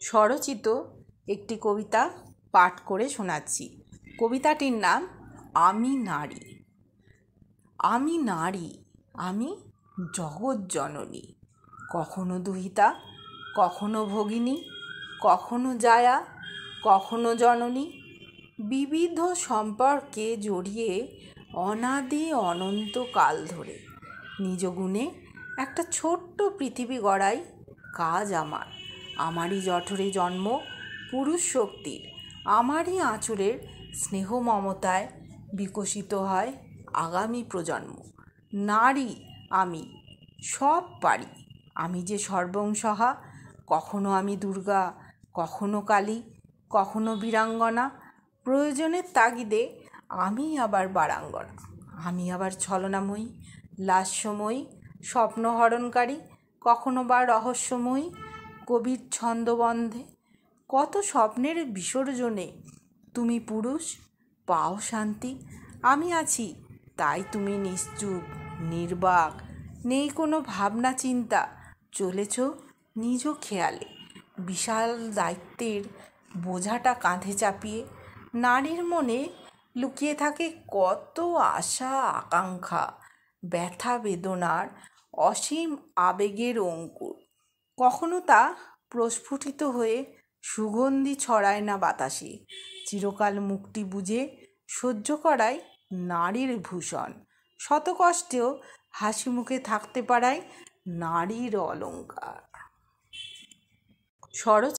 স্বরচিত একটি কবিতা পাঠ করে শোনাচ্ছি। কবিতাটির নাম আমি নারী। আমি নারী, আমি জগৎজননী, কখনো দুহিতা, কখনো ভগিনী, কখনো জায়া, কখনো জননী, বিবিধ সম্পর্কে জড়িয়ে অনাদি অনন্তকাল ধরে নিজ গুণে একটা ছোট্ট পৃথিবী গড়াই কাজ আমার। আমারই জঠরে জন্ম পুরুষ শক্তির, আমারই আঁচড়ের স্নেহ মমতায় বিকশিত হয় আগামী প্রজন্ম। নারী আমি, সব পারি, আমি যে সর্বংসহা। কখনো আমি দুর্গা, কখনো কালী, কখনো বীরাঙ্গনা, প্রয়োজনের তাগিদে আমি আবার বারাঙ্গনা। আমি আবার ছলনাময়ী, লাস্যময়ী, স্বপ্নহরণকারী, কখনো বা রহস্যময়ী, কবির ছন্দবন্ধে। কত স্বপ্নের বিসর্জনে তুমি পুরুষ পাও শান্তি। আমি আছি তাই তুমি নিশ্চুপ, নির্বাক, নেই কোনো ভাবনা চিন্তা, চলেছ নিজ খেয়ালে। বিশাল দায়িত্বের বোঝাটা কাঁধে চাপিয়ে নারীর মনে লুকিয়ে থাকে কত আশা আকাঙ্ক্ষা, ব্যথা বেদনার অসীম আবেগের অঙ্কুর। কখনো তা প্রস্ফুটিত হয়ে সুগন্ধি ছড়ায় না বাতাসে, চিরকাল মুক্তি বুঝে সহ্য করায় নারীর ভূষণ। শত কষ্টেও হাসি মুখে থাকতে পারায় নারীর অলংকার।